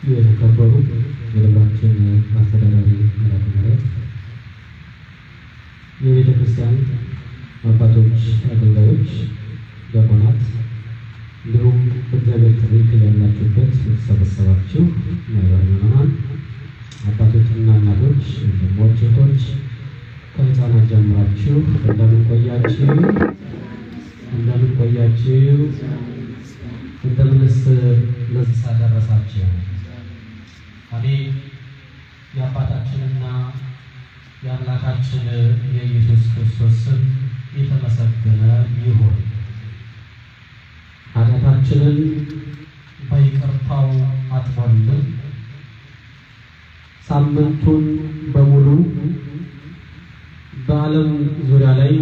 የተከበሩ የደብራችን አስተዳዳሪ ኃላፊነት፣ የቤተ ክርስቲያን አባቶች፣ አገልጋዮች፣ ዲያቆናት እንዲሁም በእግዚአብሔር ጥሪ ያላችሁበት የተሰበሰባችሁ ምዕመናን፣ አባቶችና እናቶች፣ ወንድሞች፣ እህቶች ከሕፃናት ጀምራችሁ እንደምን ቆያችሁ? እንደምንስ ለዚህ ሰዓት ደረሳችሁ? አሜን። የአባታችንና የአምላካችን የኢየሱስ ክርስቶስ ስም የተመሰገነ ይሁን። ኃጢአታችንን በይቅርታው አጥቦልን ሳምንቱን በሙሉ በዓለም ዙሪያ ላይ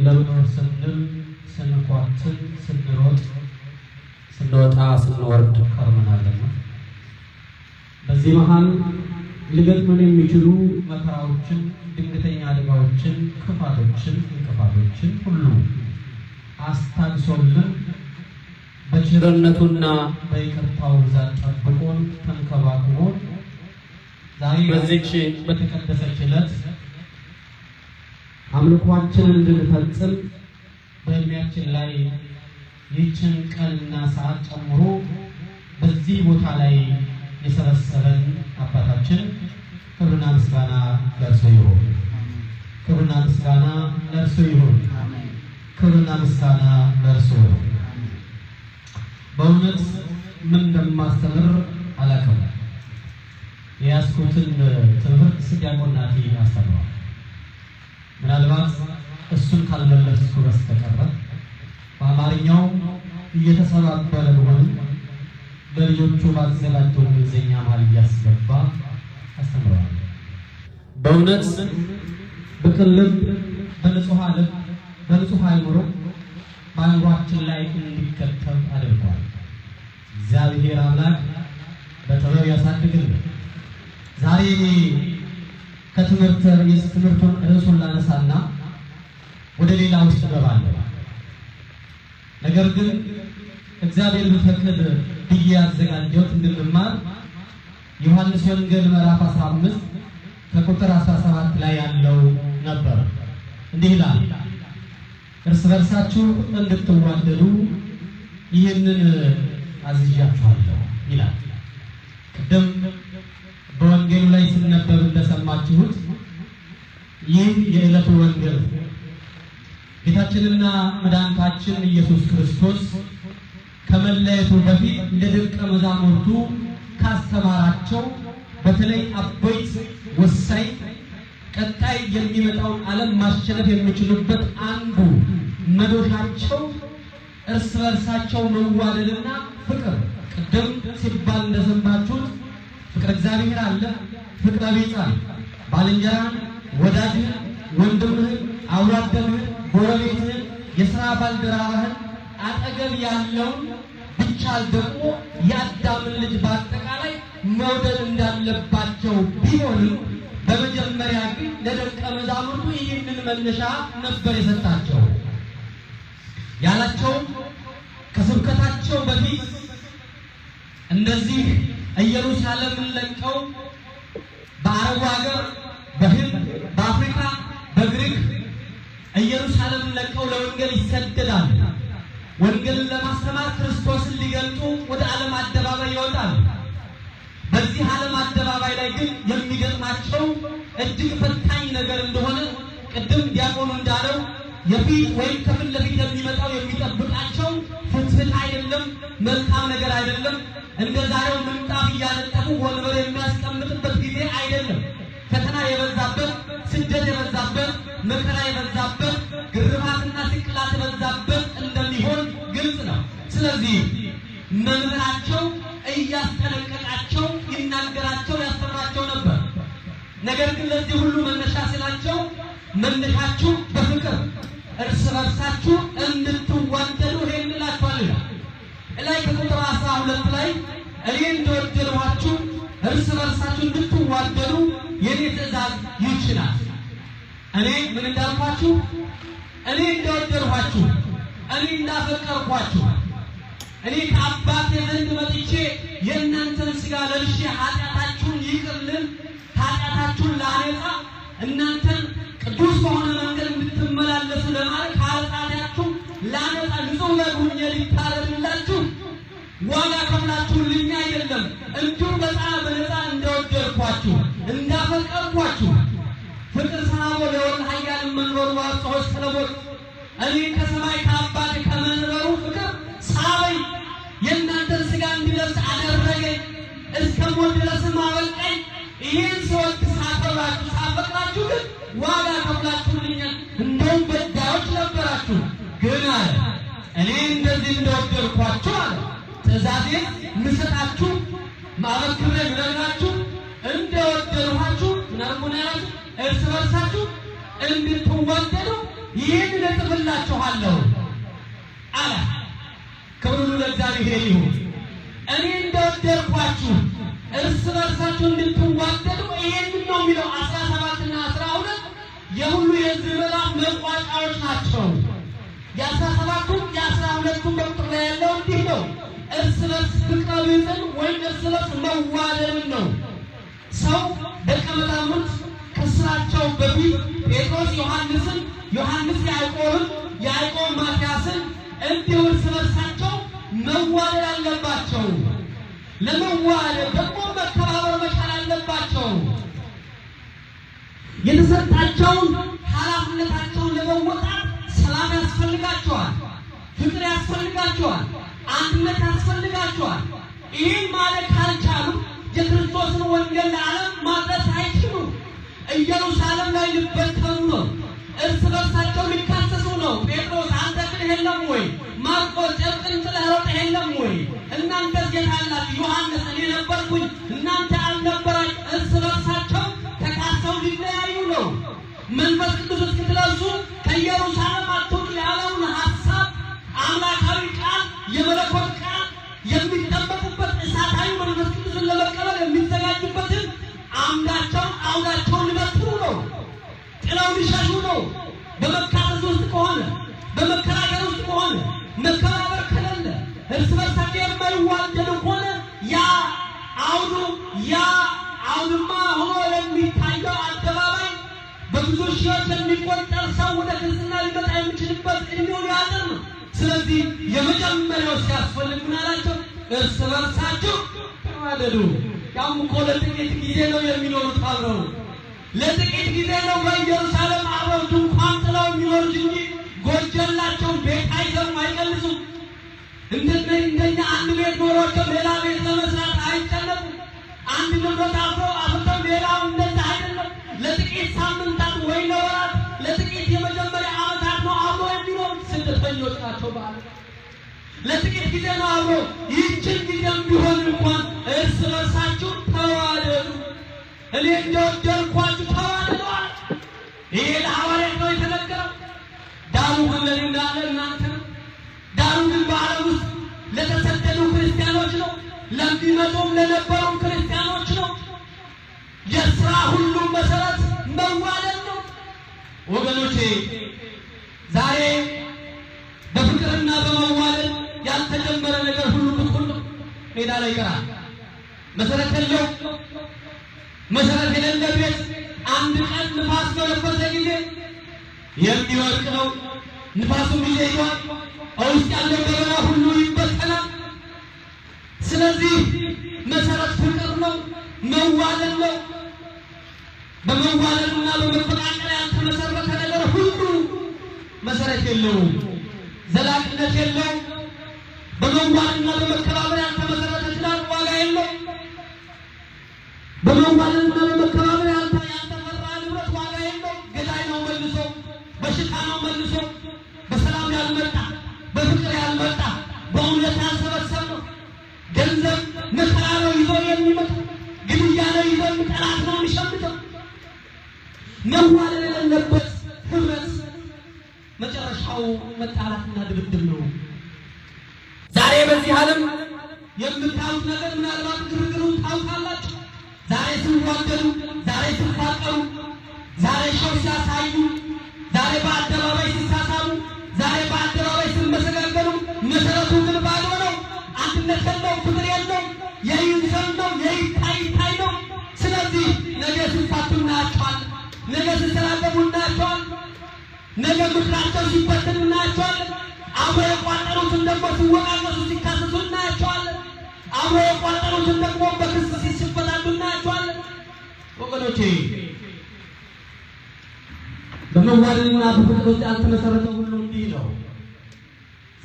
ለመኖር ስንል ስንኳትን፣ ስንሮጥ፣ ስንወጣ፣ ስንወርድ ከርመናልና በዚህ መሃል ሊገጥመን የሚችሉ መከራዎችን፣ ድንገተኛ አደጋዎችን፣ ክፋቶችን፣ እንቅፋቶችን ሁሉ አስታግሶልን በቸርነቱና በይቅርታው ብዛት ጠብቆን ተንከባክቦን ዛሬ በዚች በተቀደሰች ዕለት አምልኳችንን እንድንፈጽም በእድሜያችን ላይ ይህችን ቀንና ሰዓት ጨምሮ በዚህ ቦታ ላይ የሰበሰበን አባታችን ክብርና ምስጋና ለእርሱ ይሁን። ክብርና ምስጋና ለእርሱ ይሁን። ክብርና ምስጋና ለእርሱ ይሁን። በእውነት ምን እንደማስተምር አላውቅም። የያዝኩትን ትምህርት ዲያቆን ናቲ አስተምሯል። ምናልባት እሱን ካልመለስኩ በስተቀር በአማርኛው እየተሰባበረ ቢሆንም ለልጆቹ ባዘጋጀው እንግሊዝኛ መሀል እያስገባ አስተምረዋል። በእውነት በቅን ልብ፣ በንጹሕ ልብ፣ በንጹሕ አእምሮ በአእምሯችን ላይ እንዲከተብ አድርጓል። እግዚአብሔር አምላክ በጥበብ ያሳድግልን። ዛሬ ከትምህርቱን ርዕሱን ላነሳና ወደ ሌላ ውስጥ እገባለሁ። ነገር ግን እግዚአብሔር ቢፈቅድ ብዬ ያዘጋጀሁት እንድንማር ዮሐንስ ወንጌል ምዕራፍ 15 ከቁጥር 17 ላይ ያለው ነበር። እንዲህ ይላል፣ እርስ በርሳችሁ እንድትዋደዱ ይህንን አዝዣችኋለሁ ይላል። ቅድም በወንጌሉ ላይ ሲነበብ እንደሰማችሁት ይህ የዕለቱ ወንጌል ጌታችንና መድኃኒታችን ኢየሱስ ክርስቶስ ከመለየቱ በፊት ለደቀ መዛሙርቱ ካስተማራቸው በተለይ አበይት ወሳኝ ቀጣይ የሚመጣውን ዓለም ማሸነፍ የሚችሉበት አንዱ መዶሻቸው እርስ በርሳቸው መዋደድና ፍቅር። ቅድም ሲባል እንደሰማችሁት ፍቅር እግዚአብሔር አለ፣ ፍቅረ ቢጽ አለ። ባልንጀራህን፣ ወዳጅህን፣ ወንድምህን፣ አብሮ አደግህን፣ ጎረቤትህን፣ የሥራ ባልደረባህን አጠገብ ያለውን ብቻ ደግሞ የአዳምን ልጅ በአጠቃላይ መውደድ እንዳለባቸው ቢሆንም በመጀመሪያ ግን ለደቀ መዛሙርቱ ይህንን መነሻ ነበር የሰጣቸው። ያላቸውም ከስብከታቸው በፊት እንደዚህ ኢየሩሳሌምን ለቀው በአረቡ ሀገር፣ በህንድ፣ በአፍሪካ፣ በግሪክ ኢየሩሳሌምን ለቀው ለወንጌል ይሰደዳሉ። ወንጌልን ለማስተማር ክርስቶስን ሊገልጡ ወደ ዓለም አደባባይ ይወጣሉ። በዚህ ዓለም አደባባይ ላይ ግን የሚገጥማቸው እጅግ ፈታኝ ነገር እንደሆነ ቅድም ዲያቆኑ እንዳለው የፊት ወይም ከፊት ለፊት የሚመጣው የሚጠብቃቸው ፍትፍት አይደለም፣ መልካም ነገር አይደለም። እንደ ዛሬው ምንጣፍ እያነጠፉ ወንበር የሚያስቀምጥበት ጊዜ አይደለም። ፈተና የበዛበት፣ ስደት የበዛበት፣ መከራ የበዛበት፣ ግርፋትና ስቅላት የበዛበት እንደሚሆን ግልጽ ነው። ስለዚህ መምህራቸው እያስጠነቀቃቸው ይናገራቸው፣ ያስተምራቸው ነበር። ነገር ግን ለዚህ ሁሉ መነሻ ስላቸው መነሻችሁ በፍቅር እርስ በርሳችሁ እንድትዋደዱ ይሄን እላችኋለሁ። ላይ ከቁጥር 12 ላይ እኔ እንደወደድኋችሁ እርስ በርሳችሁ እንድትዋደዱ የኔ ትእዛዝ ይችላል። እኔ ምን እንዳልኳችሁ፣ እኔ እንደወደድኋችሁ፣ እኔ እንዳፈቀርኳችሁ፣ እኔ ከአባቴ ዘንድ መጥቼ የእናንተ የእናንተን ሥጋ ለብሼ ኃጢአታችሁን ይቅርልን ኃጢአታችሁን ላነጻ እናንተን ቅዱስ በሆነ መንገድ እንድትመላለሱ ለማለት ኃጢአታችሁ ላነጻ ንጹሕ በግ ሆኜ ሊታረድላችሁ ዋጋ ከፍላችሁልኝ አይደለም እንዲሁ በነፃ እንደወደድኳችሁ እንዳፈቀርኳችሁ ፍቅር ሳቦ ለወልድ ኃያል መንበሩ ዋጽሖች ሰለሞን እኔ ከሰማይ ከአባቴ ከመንበሩ ፍቅር ሳበኝ የእናንተን ሥጋ እንዲለብስ አደረገኝ እስከ ሞት ድረስም አበቃኝ። ይህን ሰዎች ሳከብራችሁ ሳፈቅራችሁ ግን ዋጋ ከፍላችሁልኛል። እንደውም በዳዮች ነበራችሁ። ግን አለ እኔ እንደዚህ እንደወደድኳችሁ አለ ትእዛዜን ምሰጣችሁ ማበክሬ ምነግራችሁ እንደወደድኋችሁ ምናምን ያላችሁ እርስ በርሳችሁ እንድትዋደዱ ይህን እጽፍላችኋለሁ አለ። ክብር ለእግዚአብሔር ይሁን። እኔ እንደወደድኳችሁ እርስ በርሳችሁ እንድትዋደዱ ይህን ነው የሚለው 17 እና 12 የሁሉ የዚህ ምዕራፍ መቋጫዎች ናቸው። የ17ቱም የ12ቱም በቁጥር ላይ ያለው እንዲህ ነው። እርስ በርስ ፍቅረ ቢጽን ወይም እርስ በርስ መዋደድን ነው። ሰው ደቀ መዛሙርት ከስራቸው በፊት ጴጥሮስ ዮሐንስን፣ ዮሐንስ ያዕቆብን፣ ያዕቆብ ማትያስን እንዲሁ እርስ በርሳቸው መዋደድ አለባቸው። ለመዋደድ ደግሞ መከባበር መቻል አለባቸው። የተሰጣቸውን ኃላፊነታቸውን ለመወጣት ሰላም ያስፈልጋቸዋል፣ ፍቅር ያስፈልጋቸዋል፣ አንድነት ያስፈልጋቸዋል። ይህን ማለት ካልቻሉ የክርስቶስን ወንጌል ለዓለም ማድረስ አይችሉም። ኢየሩሳሌም ላይ ሊበተኑ ነው። እርስ በርሳቸው ሊካሰሱ ነው። ጴጥሮስ አንተ ግን የለም ወይ? ማርቆስ ጨርቅን ጥለህ ሮጠህ የለም ወይ? እናንተ የት አላችሁ? ዮሐንስ እኔ ነበርኩኝ እናንተ አልነበራችሁ። እርስ በርሳቸው ተካሰው ሊለያዩ ነው። መንፈስ ቅዱስ እስክትለብሱ ከኢየሩሳሌም አትውጡ ያለውን ሐሳብ አምላካዊ ቃል የመለኮት ቃል የሚጠበቁበት እሳታዊ መንፈስ ቅዱስን ለመቀበል የሚዘጋጁበትን አውዳቸውን ሊበትኑ ነው። ጥለው ሊሸሹ ነው። በመካሰስ ውስጥ ከሆነ በመከራከር ውስጥ ከሆነ መከባበር ከሌለ እርስ በርሳቸው የማይዋደዱ ከሆነ ያ አውድማ ሆኖ የሚታየው አደባባይ በብዙ ሺዎች የሚቆጠር ሰው ወደ ክርስትና ሊመጣ የሚችልበት እድሜውን ያጥር ነው። ስለዚህ የመጀመሪያው ሲያስፈልግ ምን አላቸው? እርስ በርሳችሁ ተዋደዱ። ያም እኮ ለጥቂት ጊዜ ነው የሚኖሩት አብረው፣ ለጥቂት ጊዜ ነው በኢየሩሳሌም አብረው ድንኳን ጥለው የሚኖሩት እንጂ ጎጆላቸው ቤት አይሰሩም፣ አይቀልሱም። እንደኛ አንድ ቤት ኖሯቸው ሌላ ቤት ለመስራት አይጨነቁም። አንድ ንብረት አፍርተው ሌላው እንደዛ አይደለም። ለጥቂት ሳምንታት ወይ ለወራት ለጥቂት የመጀመሪያ ዓመታት ነው አብሮ የሚኖሩት። ስደተኞች ናቸው ማለት ለጥቂት ጊዜ ነው አብሮ። ይህችን ጊዜም ቢሆን እንኳን እርስ በርሳችሁ ተዋደዱ፣ እኔ እንደወደድኳችሁ ተዋደዷል። ይሄ ለሐዋርያት ነው የተነገረው። ዳሩ ግን ለእኔና ለእናንተ ነው። ዳሩ ግን በዓለም ውስጥ ለተሰደዱ ክርስቲያኖች ነው፣ ለሚመጡም ለነበሩ ክርስቲያኖች ነው። የሥራ ሁሉ መሰረት መዋደድ ነው። ወገኖቼ ዛሬ በፍቅርና በመዋደድ ያልተጀመረ ነገር ሁሉ ብኩል ሜዳ ላይ ይቀራል። መሰረት የሌለ ቤት አንድ ቀን ንፋስ በነፈሰ ጊዜ የሚወድቅ ነው። ንፋሱም ጊዜ ይዟል፣ ውስጥ ያለው ገበና ሁሉ ይበተናል። ስለዚህ መሰረት ፍቅር ነው፣ መዋደድ ነው። በመዋደድና በመፈቃቀር ያልተመሰረተ ነገር ሁሉ መሰረት የለውም፣ ዘላቂነት የለውም። በመዋደድና በመከባበር ያልተመሰረተ ትዳር ዋጋ የለውም። በመዋደድና በመከባበር ያልተፈራ ንብረት ዋጋ የለውም። ገዳይ ነው መልሶ፣ በሽታ ነው መልሶ፣ በሰላም ያልመጣ በፍቅር ያልመጣ በእውነት ያልሰበሰብ ነው። ገንዘብ መከራ ነው ይዞ የሚመጣ፣ ግድያ ነው ይዞ ጠላት ነው የሚሸምተው። መዋደድ የሌለበት ህብረት መጨረሻው መጣላትና ድብድብ ነው። ዛሬ በዚህ ዓለም የምታዩት ነገር ምናልባት ግርግሩን ታውቃላችሁ። ዛሬ ሲዋደዱ፣ ዛሬ ሲፋቀሩ፣ ዛሬ ሾው ሲያሳዩ፣ ዛሬ በአደባባይ ሲሳሳሙ፣ ዛሬ በአደባባይ ሲመሰጋገሉ፣ መሰረቱ ግን ባዶ ነው። አንድነት የለው፣ ፍቅር የለው። የይን ዘንድ ነገ ሲሰላገሙ እናያቸዋለን። ነገ ምክራቸው ሲበተን እናያቸዋለን። አብሮ የቋጠሩትን ደግሞ ሲወቃቀሱ ሲካሰሱ እናያቸዋለን። አብሮ የቋጠሩትን ደግሞ በክስ ሲፈታቱ እናያቸዋለን። ወገኖቼ በመዋደድና በፍቅር ያልተመሰረተው ሁሉ እንዲህ ነው።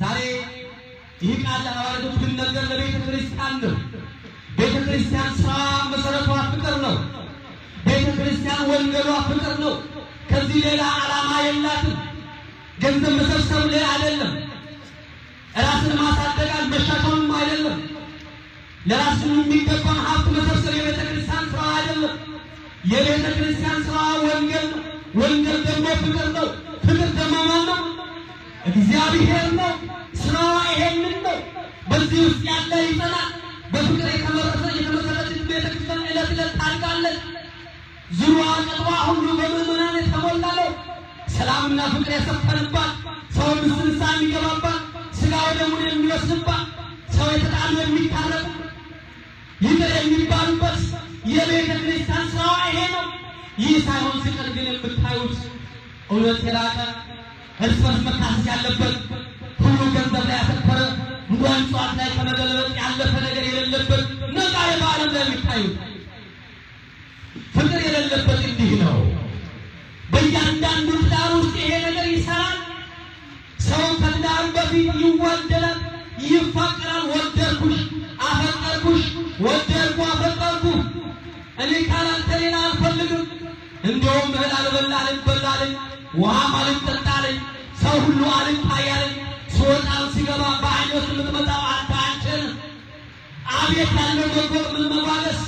ዛሬ ይህ ቃል ለሐዋርያቶች ቢነገር ለቤተ ክርስቲያን ነው። ቤተ ክርስቲያን ስራ መሰረቷ ፍቅር ነው። ቤተ ክርስቲያን ወንጌሏ ፍቅር ነው። ከዚህ ሌላ ዓላማ የላትም። ገንዘብ መሰብሰብ ሌላ አይደለም። ራስን ማሳደጋል መሻሻልም አይደለም። ለራስ የሚገባን ሀብት መሰብሰብ የቤተ ክርስቲያን ስራ አይደለም። የቤተ ክርስቲያን ስራ ወንጌል ነው። ወንጌል ደግሞ ፍቅር ነው። ፍቅር ደግሞ ማን ነው? እግዚአብሔር ነው። ስራዋ ይሄንን ነው። በዚህ ውስጥ ያለ ይጸናል። በፍቅር የተመሰረተች ቤተ ክርስቲያን ዕለት ዕለት ታድጋለች። ዙሪያዋ ቅጥሯ ሁሉ በምዕመናን የተሞላ ነው። ሰላምና ፍቅር የሰፈነባት፣ ሰው ንስሐ የሚገባባት፣ ሥጋው ደሙን የሚወስድባት፣ ሰው የተጣሉ የሚታረቁ ይቅር የሚባሉበት የቤተ ክርስቲያን ስራዋ ይሄ ነው። ይህ ሳይሆን ሲቀር ግን የምታዩት እውነት የራቀ እርስ በርስ መካሰስ ያለበት ሁሉ ገንዘብ ላይ ያተኮረ እንኳን ጨዋታ ላይ ከመገለበጥ ያለፈ ነገር የሌለበት ነጋዴ በዓለም ላይ የሚታዩት ፍቅር የሌለበት እንዲህ ነው። በእያንዳንዱ ትዳር ውስጥ ይሄ ነገር ይሰራል። ሰው ከትዳር በፊት ይዋደዳል፣ ይፋቀራል። ወደድኩሽ፣ አፈቀርኩሽ፣ ወደድኩ፣ አፈቀርኩ፣ እኔ ካላንተ ሌላ አልፈልግም፣ እንደውም እህል አልበላ አልበላለኝ፣ ውሃም አልጠጣለኝ፣ ሰው ሁሉ አልታያለኝ፣ ስወጣም ሲገባ በዓይኖት የምትመጣው አንተ አንቺ ነህ። አቤት ያለው መጎቅ ምን መዋለስ፣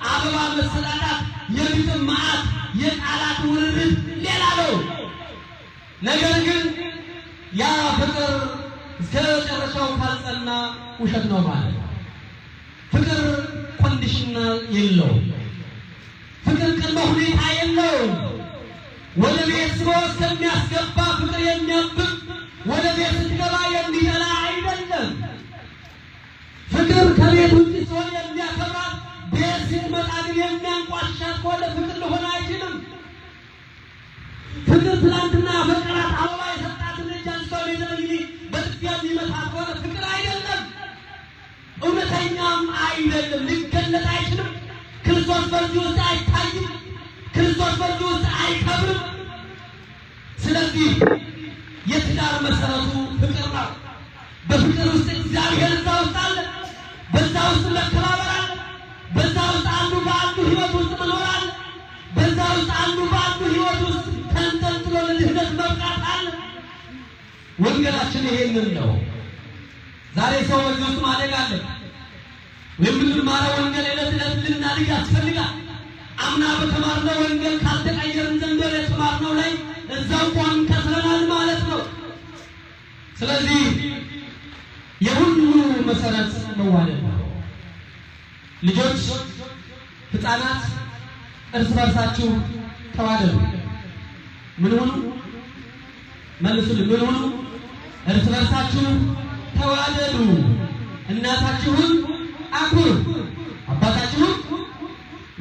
አበባ መሰጣጣት፣ የግጥም መዓት፣ የቃላት ውርርድ ሌላ ነው። ነገር ግን ያ ፍቅር እስከ መጨረሻው ካልጸና ውሸት ነው ማለት ነው። ፍቅር ኮንዲሽናል የለውም። ፍቅር ቅድመ ሁኔታ የለውም። ወደ ቤት ስቦ እስከሚያስገባ ፍቅር የሚያብብ ወደ ቤት ስትገባ የሚጠላ አይደለም። ፍቅር ከቤት ውጭ ሲሆን የሚያከብራት፣ ቤት ስትመጣ ግን የሚያንቋሻት ከሆነ ፍቅር ሊሆን አይችልም። ፍቅር ትናንትና ፍቅራት አበባ የሰጣትን ልጅ አንስቶ ቤተልሔም በጥፊያ የሚመታት ከሆነ ፍቅር አይደለም፣ እውነተኛም አይደለም፣ ሊገለጥ አይችልም። ክርስቶስ በዚህ ውስጥ አይታይም። ክርስቶስ በዚህ ውስጥ አይከብርም። ስለዚህ የትዳር መሰረቱ ፍቅር ነው። በፍቅር ውስጥ እግዚአብሔር እዛ ውስጥ አለ። በዛ ውስጥ መከባበር አለ። በዛ ውስጥ አንዱ በአንዱ ሕይወት ውስጥ መኖር አለ። በዛ ውስጥ አንዱ በአንዱ ሕይወት ውስጥ ተንጠልጥሎ ለድህነት መብቃት አለ። ወንጌላችን ይሄንን ነው። ዛሬ ሰው በዚህ ውስጥ ማደግ አለ። የምንማረው ወንጌል ዕለት ዕለት ልናድግ ያስፈልጋል። አምና በተማርነው ወንጌል ካልተቀየርን ዘንድሮ የተማርነው ላይ እዛው ቋም ከስረናል ማለት ነው። ስለዚህ የሁሉ መሰረት መዋደድ ነው። ልጆች፣ ሕፃናት እርስ በርሳችሁ ተዋደዱ። ምን ሆኑ? መልሱልኝ። ምን ሆኑ? እርስ በርሳችሁ ተዋደዱ። እናታችሁን አክብሩ፣ አባታችሁን፣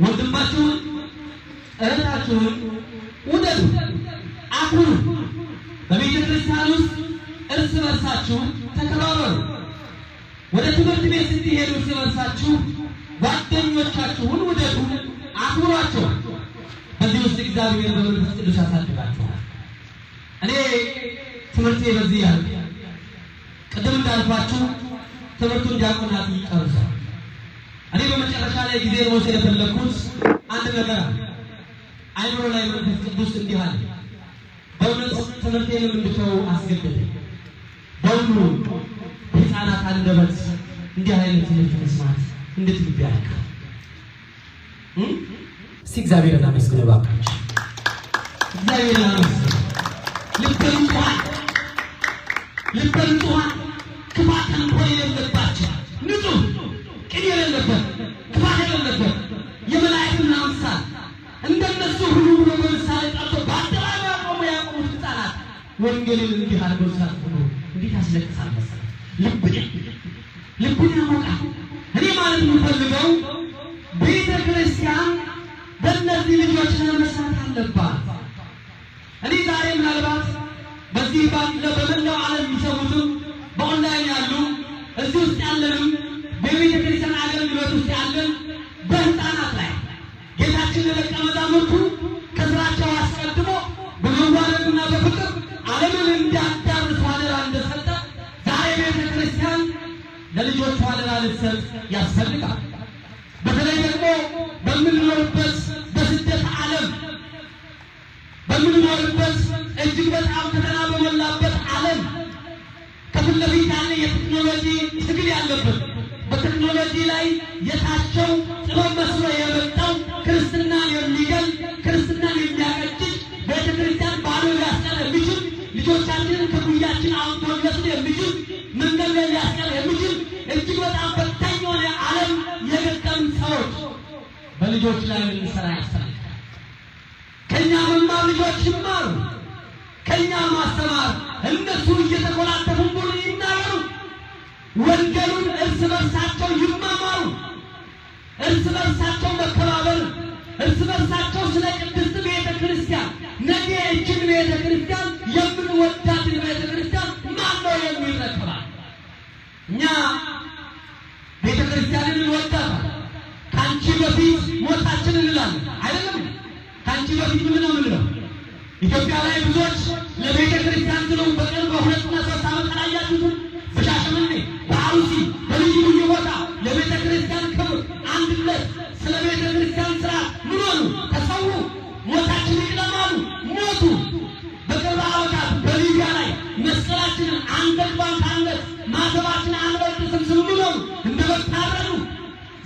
ወንድማችሁን፣ እህታችሁን ውደዱ፣ አክብሩ። በቤተ ክርስቲያን ውስጥ እርስ በርሳችሁ ተከባበሩ። ወደ ትምህርት ቤት ስትሄዱ እርስ በርሳችሁ ጓደኞቻችሁን ውደዱ፣ አክብሯቸው። በዚህ ውስጥ እግዚአብሔር በመንፈስ ቅዱስ ያሳድጋችኋል። እኔ ትምህርቴ በዚህ ያለ ቅድም እንዳልኳችሁ ትምህርቱን ዲያቆናት ይጨርሳል። እኔ በመጨረሻ ላይ ጊዜ መውሰድ የፈለኩት አንድ ነገር አለ። አይምሮ ላይ መንፈስ ቅዱስ እንዲህ አለ። በእውነት ትምህርቴንም እንድተው አስገደደኝ። በሁሉ ሕፃናት አንደበት እንዲህ አይነት ትምህርት መስማት እንዴት ልብ ያልካል? እስቲ እግዚአብሔርን አመስግኑ እባካችሁ። እግዚአብሔርን አመስግኑ። ልበን ንጹሐን፣ ልበን ንጹሐን፣ ክፋት ተንኮል የሌለባቸው፣ ንጹህ ቅን የሌለበት፣ ክፋት የሌለበት የመላእክትን አምሳል እንደነሱ ሁሉ ብሎ በምሳሌ ጠርቶ በአደባባይ ቆሞ ያቆሙት ሕፃናት ወንጌልን እንዲህ አድርገው ሲያስተምሩ እንዴት ያስለቅሳል መሰለህ! ልብን ያሞቃል። እኔ ማለት የምፈልገው ቤተ ክርስቲያን በእነዚህ ልጆች ለመስራት አለባት። እኔ ዛሬ ምናልባት በዚህ በመላው ዓለም የሚሰሙትም በኦንላይን ያሉ እዚህ ውስጥ ያለንም በቤተ ክርስቲያን አገልግሎት ውስጥ ያለን በሕፃናት ላይ ጌታችን ለደቀ መዛሙርቱ ከስራቸው አስቀድሞ በመዋደድና በፍቅር ዓለምን እንዲያዳርሱ አደራ እንደሰጠ ዛሬ ቤተ ክርስቲያን ለልጆቿ አደራ ልትሰጥ ያስፈልጋል። በተለይ ደግሞ በምንኖርበት በስደት ዓለም በምንኖርበት እጅግ በጣም ፈተና በሞላበት ዓለም ከፊት ለፊት ያለ የቴክኖሎጂ ትግል ያለበት በቴክኖሎጂ ላይ የታቸው ጥበብ መስሎ የመጣው ክርስትናን የሚገል ክርስትናን የሚያቀጭጭ ቤተክርስቲያን ባዶ ሊያስቀር የሚችል ልጆቻችንን ከጉያችን አውጥቶ ሊወስድ የሚችል መንገድ ላይ ሊያስቀር የሚችል እጅግ በጣም ፈታኝ የሆነ ዓለም የገጠም ሰዎች በልጆች ላይ ልንሰራ ያስፈልጋል። ከኛ መማር ልጆች ይማሩ፣ ከኛ ማስተማር እነሱ እየተኮላተፉ ሁሉ ይናገሩ፣ ወንጌሉን እርስ በርሳቸው ይማማሩ፣ እርስ በርሳቸው መከባበር፣ እርስ በርሳቸው ስለ ቅድስት ቤተ ክርስቲያን ነገ እችን ቤተ ክርስቲያን የምንወዳትን ቤተ ክርስቲያን ማን ነው የሚረከባል? እኛ ቤተ ክርስቲያንን እንወዳታለን። ከአንቺ በፊት ሞታችን እንላለን አይደለም? ከአንቺ በፊት ምን ነው የምንለው? ኢትዮጵያ ላይ ብዙዎች ለቤተ ክርስቲያን ብለው በቀን በሁለትና ሶስት ዓመት አላያችሁትም? በሻሸመኔ በአሩሲ በልዩ ልዩ ቦታ ለቤተ ክርስቲያን ክብር አንድነት ስለ ቤተ ክርስቲያን ስራ ምን ሆኑ? ተሰዉ፣ ሞታችን ይቅደማሉ፣ ሞቱ። በቅርብ ዓመታት በሊቢያ ላይ መስቀላችንን አንገት ባንክ አንገት ማተባችንን አንበጥስም ስም ብለው እንደበታረዱ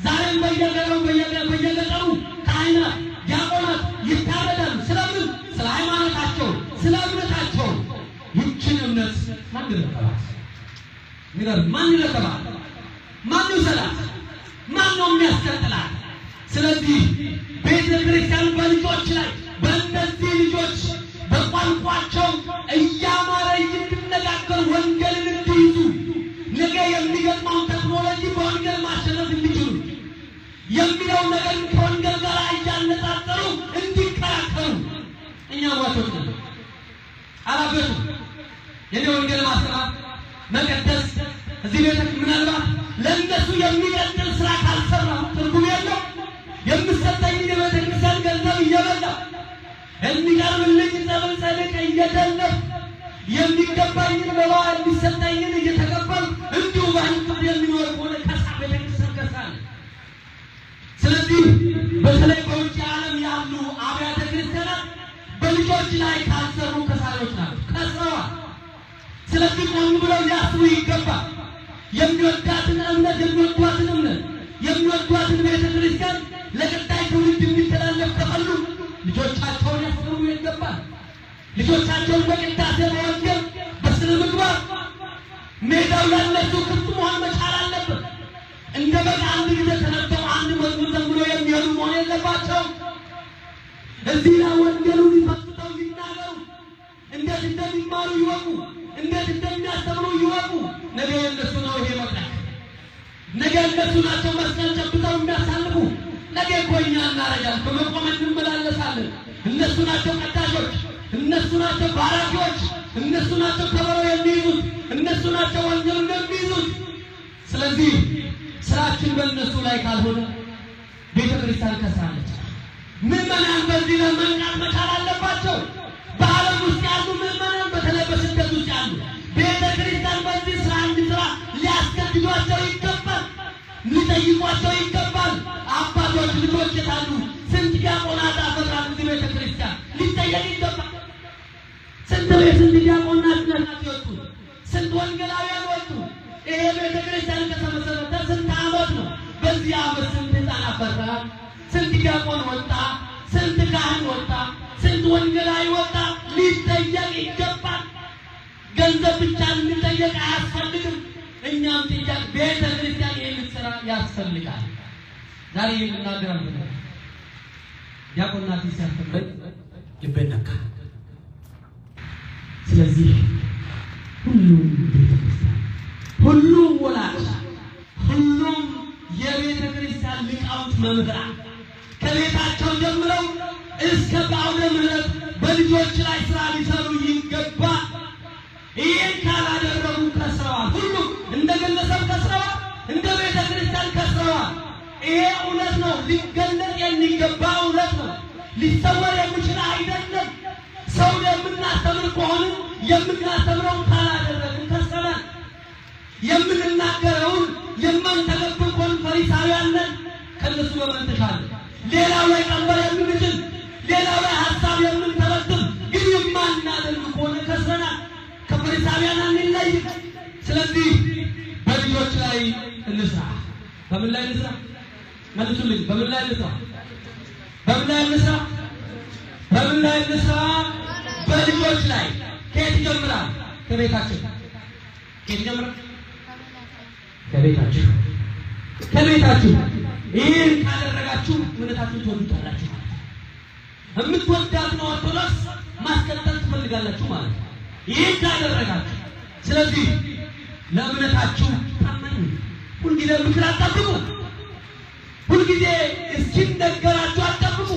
ዛሬም በየገጠሩ ካህናት ዲያቆናት ይታረዳሉ። ስለምን? ስለ ሃይማኖታቸው፣ ስለ እምነታቸው። ይህችን እምነት ማን ይረከባል? ንገር፣ ማን ይረከባል? ማን ይውሰዳት? ማን ነው የሚያስቀጥላት? ስለዚህ ቤተ ክርስቲያን በልጆች ላይ በእነዚህ ልጆች በቋንቋቸው እያማረ እንዲነጋገሩ ወንጌልን እንዲይዙ ነገ የሚገጥመውን ቴክኖሎጂ በወንጌል ማሸነፍ እንዲችሉ የሚለው ነገር ከወንጌል ጋር እያነጻጸሩ እንዲከራከሩ እኛ ዋቶች አላበቱ የኔ ወንጌል ማስተማር መቀደስ እዚህ ቤተ ምናልባት ለእነሱ የሚቀጥል ስራ ካልሰራሁ ትርጉም የለው። የምሰጠኝ የቤተ ክርስቲያን ገንዘብ እየበላ የሚቀርብልኝ ጸበል ጸድቅ እየደለፍ የሚገባኝን መባ የሚሰጠኝን እየተቀበል እንዲሁ በህንቅብ የሚኖር ከሆነ ከሳ ቤተ ክርስቲያን ከሳለ። ስለዚህ በተለይ በውጭ ዓለም ያሉ አብያተ ክርስቲያናት በልጆች ላይ ካልሰሩ ከሳሪዎች ናቸው፣ ከስረዋል። ስለዚህ ቆም ብለው ሊያስቡ ይገባል። የሚወዳትን እምነት የሚወዷትን ቤተ ክርስቲያን ለቀጣይ ትውልድ የሚተላለፍ ከፈሉ ልጆቻቸውን ያስተምሩ ይገባል። ልጆቻቸውን በቅዳሴ በወንጌል በስነ ምግባር ሜዳው ለእነሱ ክፍት መሆን መቻል አለበት። እንደ በግ አንድ ጊዜ ተነስተው አንድ መዝሙር ዘምሮ የሚሄዱ መሆን የለባቸውም። እዚህ ላይ ወንጌሉን ይፈትተው ይናገሩ። እንዴት እንደሚማሩ ይወቁ። እንዴት እንደሚያስተምሩ ይወቁ። ነገ የእነሱ ነው ይሄ መድረክ። ነገ እነሱ ናቸው መስቀል ጨብጠው የሚያሳልፉ። ነገ እኮ እኛ እናረጃለን፣ በመቆም እንመላለሳለን። እነሱ ናቸው ቀዳሾች፣ እነሱ ናቸው ባራኪዎች፣ እነሱ ናቸው ከበሮ የሚይዙት፣ እነሱ ናቸው ወንጌሉን የሚይዙት። ስለዚህ ስራችን በእነሱ ላይ ካልሆነ ቤተ ክርስቲያን ከስራለች። ምዕመናን በዚህ ለመንቃት መቻል አለባቸው። በዓለም ውስጥ ያሉ ምዕመናን በተለይ በስደት ውስጥ ያሉ ቤተ ክርስቲያን በዚህ ስራ እንዲሰራ ሊያስገድዷቸው ይገባል፣ ሊጠይቋቸው ይገባል። አባቶች ልጆች የታሉ? ስንት ዲያቆናት አፈራን እዚህ ቤተ ክርስቲያን ሊጠየቅ ይገባል። ስንት ዲያቆናት ናቸው ወጡ? ስንት ወንጌላውያን ወጡ? ይሄ ቤተ ክርስቲያን ከተመሰረተ ስንት ዓመት ነው? በዚህ ዓመት ስንት ሕፃን አፈራን? ስንት ዲያቆን ወጣ? ስንት ካህን ወጣ? ስንት ወንጌላዊ ወጣ? ሊጠየቅ ይገባል። ገንዘብ ብቻ እንጠየቅ አያስፈልግም። እኛም ጥያቄ ቤተ ክርስቲያን ይህን ስራ ያስፈልጋል። ዛሬ የምናገራለን ዲያቆናት ሲያስተምር ይበነካ። ስለዚህ ሁሉም ቤተ ክርስቲያን፣ ሁሉም ወላጅ፣ ሁሉም የቤተ ክርስቲያን ሊቃውንት መምህራን ከቤታቸው ጀምረው እስከ በአውደ ምሕረት በልጆች ላይ ስራ ሊሰሩ ይገባል። ይህን ካላደረጉ ከስረዋል። ሁሉም እንደ ግለሰብ ከስረዋል፣ እንደ ቤተ ክርስቲያን ከስረዋል። ይሄ እውነት ነው፣ ሊገለጥ የሚገባ እውነት ነው፣ ሊሰወር የሚችል አይደለም። ሰው የምናስተምር ከሆነ የምናስተምረውን ካላደረግን ከስረናል። የምንናገረውን የማንተገብር ከሆነ ፈሪሳውያን ነን፣ ከእነሱ በመንተሻለን። ሌላው ላይ ቀንበር የምንችል፣ ሌላው ላይ ሀሳብ የምንተረትም ግን የማናደርግ ከሆነ ከስረናል። ከፈሪሳውያን አንለይም። ስለዚህ በልጆች ላይ እንስራ። በምን ላይ እንስራ? መልሱልኝ። በምን ላይ እንስራ? በምን ላይ እንስራ? በምን ላይ እንስራ? በልጆች ላይ። ከየት ይጀምራል? ከቤታችን። ከየት ይጀምራል? ከቤታችሁ። ከቤታችሁ። ይህን ካደረጋችሁ እምነታችሁን ትወዱታላችሁ ማለት ነው። የምትወዳትን ኦርቶዶክስ ማስቀጠል ትፈልጋላችሁ ማለት ነው። ይህን ካደረጋችሁ፣ ስለዚህ ለእምነታችሁ ታመኑ። ሁልጊዜ ምክር አትጠብቁ። ሁልጊዜ እስኪነገራችሁ አትጠብቁ።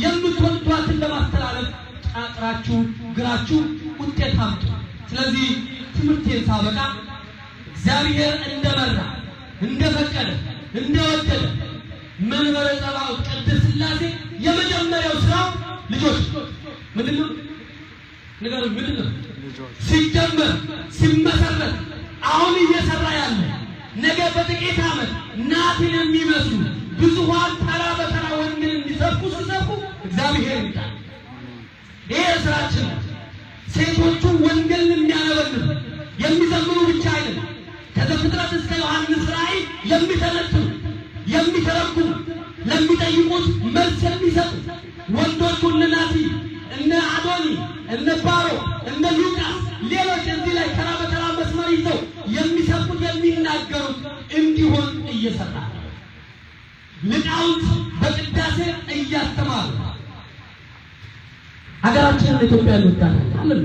የምትወዷትን ለማስተላለፍ ጣጥራችሁ ግራችሁ ውጤት አምጡ። ስለዚህ ትምህርቴን ሳበቃ እግዚአብሔር እንደመራ እንደፈቀደ እንደወደደ መንበረ ጸባዖት ቅድስት ሥላሴ የመጀመሪያው ስራው ልጆች ምንድነው? ንገሩኝ። ምንድነው? ሲጀመር ሲመሰረት አሁን እየሰራ ያለ ነገ በጥቂት ዓመት ናትን የሚመስሉ ብዙሃን ተራ በተራ ወንጌል እንዲሰብኩ ሲሰብኩ እግዚአብሔር ይጣል። ይሄ ስራችን ነው። ሴቶቹ ወንጌልን የሚያነበንቡ የሚዘምሩ ብቻ አይደለም፣ ከዘፍጥረት እስከ ዮሐንስ ራእይ የሚተነትኑ የሚተረጉሙ፣ ለሚጠይቁት መልስ የሚሰጡ ወንዶቹ እነ ናቲ፣ እነ አዶኒ፣ እነ ባሮ፣ እነ ሉቃስ፣ ሌሎች እዚህ ላይ ተራ በተራ መስመር ይዘው የሚሰብኩት የሚናገሩት እንዲሆን እየሰራ ሊቃውንት በቅዳሴ እያስተማሩ ሀገራችንን ኢትዮጵያ እንወዳለን አለን።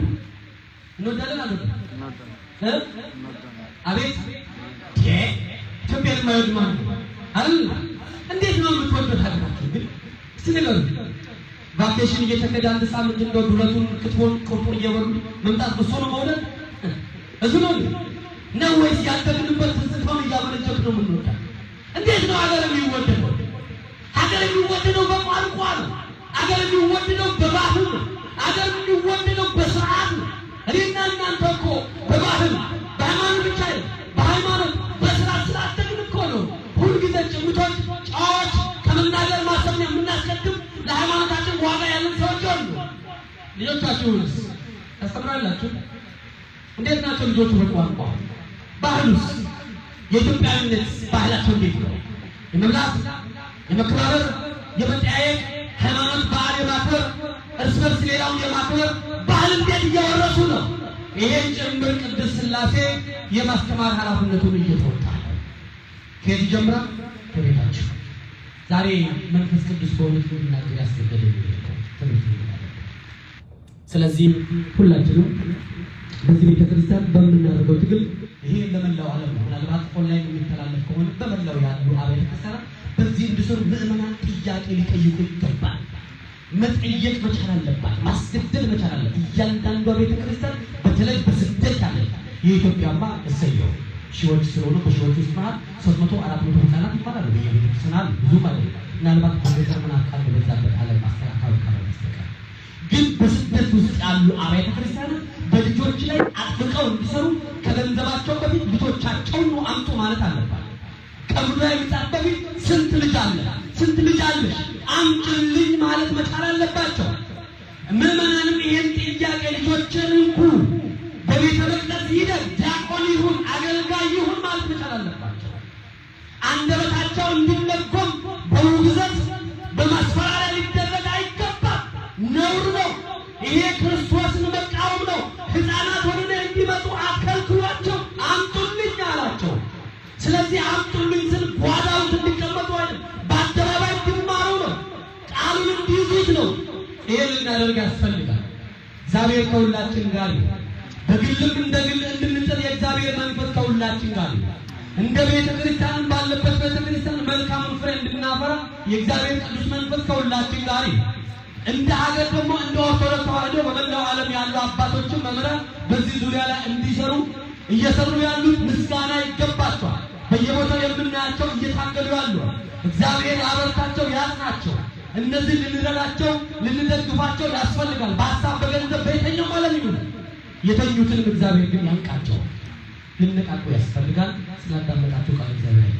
እንወዳለን አለን። አቤት ኢትዮጵያን የማይወድ ማለት ነው አይደል? እንዴት ነው የምትወዱት ሀገራችሁ? ግን ስንገሩ ቫኬሽን እየተከዳ አንድ ሳምንት እንደው ዱለቱን ክትፎን ቁርጡን እየበሉ መምጣት እሱ ነው መውደድ? እሱ ነው ነው ወይስ ያደግንበት ትዝታውን እያመነጨት ነው የምንወዳው? እንዴት ነው ሀገር የሚወደደው? ሀገር የሚወደደው በቋንቋ ነው። ሀገር የሚወደደው በባህል ነው። ሀገር የሚወደደው በስርዓት ነው። እኔና እናንተ እኮ በባህል በሃይማኖት ብቻ አይደል፣ በሃይማኖት በስርዓት ስላደግን እኮ ነው ሁልጊዜ ጭምቶች፣ ጨዋዎች ከመናገር ማሰብ የምናስቀድም ለሃይማኖታችን ዋጋ ያለን ሰዎች አሉ። ልጆቻችሁንስ ታስተምራላችሁ? እንዴት ናቸው ልጆቹ? በቋንቋ ባህሉስ? የኢትዮጵያዊነት ባህላቸው እንዴት ነው? የመብላት፣ የመከባበር፣ የመጠያየቅ፣ ሃይማኖት በዓል የማክበር፣ እርስ በርስ ሌላውን የማክበር ባህል እንዴት እያወረሱ ነው? ይሄን ጭምር ቅድስት ሥላሴ የማስተማር ኃላፊነቱን እየተወጣ ነው። ከየት ይጀምራል? ከቤታችሁ። ዛሬ መንፈስ ቅዱስ በእውነት እንድናገር ያስገደደ ትምህርት ነው። ስለዚህ ሁላችንም በዚህ ቤተክርስቲያን በምናደርገው ትግል ይሄ ለመላው ዓለም ነው። ምናልባት ኦንላይን የሚተላለፍ ከሆነ በመላው ያሉ አብያተ ክርስቲያናት በዚህ እንዲሰሩ ምዕመናን ጥያቄ ሊጠይቁ ይገባል። መጠየቅ መቻል አለባት። ማስገደድ መቻል አለባት። እያንዳንዷ ቤተክርስቲያን በተለይ በስደት ያለ የኢትዮጵያማ እሰየው ሺዎች ስለሆነ በሺዎች ውስጥ ማለት 300 400 ህፃናት ይባላሉ። በየቤተክርስቲያናት ብዙ ማለት ምናልባት በገጠር ምናካል በበዛበት ዓለም ማስተካከል በስተቀር ግን በስደት ውስጥ ያሉ አብያተ ክርስቲያናት በልጆች ላይ አጥብቀው እንዲሰሩ ከገንዘባቸው በፊት ልጆቻቸውን ነው አምጡ ማለት አለባቸው። ቀብሩ ላይ ምጣት በፊት ስንት ልጅ አለ፣ ስንት ልጅ አለሽ አምጪልኝ ማለት መቻል አለባቸው። ምዕመናንም ይሄን ጥያቄ ልጆችን እንኩ በቤተ መቅደስ ሂደን ዲያቆን ይሁን አገልጋይ ይሁን ማለት መቻል አለባቸው። አንደበታቸው እንዲለጎም በውግዘት በማስፈራሪያ ሊደረግ አይገባም። ነውር ነው። ይሄ ክርስቶስን መቃወም ነው። ህፃናት ወደ እኔ እንዲመጡ አከልክሏቸው፣ አምጡልኝ አላቸው። ስለዚህ አምጡልኝ ስል ጓዳው እንዲቀመጡ አይደል፣ በአደባባይ እንዲማሩ ነው፣ ቃሉን እንዲይዙት ነው። ይሄን ልናደርግ ያስፈልጋል። እግዚአብሔር ከሁላችን ጋር ይሁን። በግልም እንደ ግል እንድንጥር የእግዚአብሔር መንፈስ ከሁላችን ጋር ይሁን። እንደ ቤተ ክርስቲያን ባለበት ቤተ ክርስቲያን መልካሙን ፍሬ እንድናፈራ የእግዚአብሔር ቅዱስ መንፈስ ከሁላችን ጋር ይሁን። እንደ ሀገር ደግሞ እንደ ኦርቶዶክስ ተዋሕዶ በመላው ዓለም ያሉ አባቶችን መምህራን በዚህ ዙሪያ ላይ እንዲሰሩ እየሰሩ ያሉት ምስጋና ይገባቸዋል። በየቦታው የምናያቸው እየታገሉ ያሉ እግዚአብሔር ያበርታቸው ያጽናቸው። እነዚህ ልንረዳቸው ልንደግፋቸው ያስፈልጋል። በሀሳብ በገንዘብ በየትኛው ዓለም ይሁን የተኙትንም እግዚአብሔር ግን ያንቃቸው። ልንነቃቁ ያስፈልጋል። ስላዳመጣችሁ ቃል እግዚአብሔር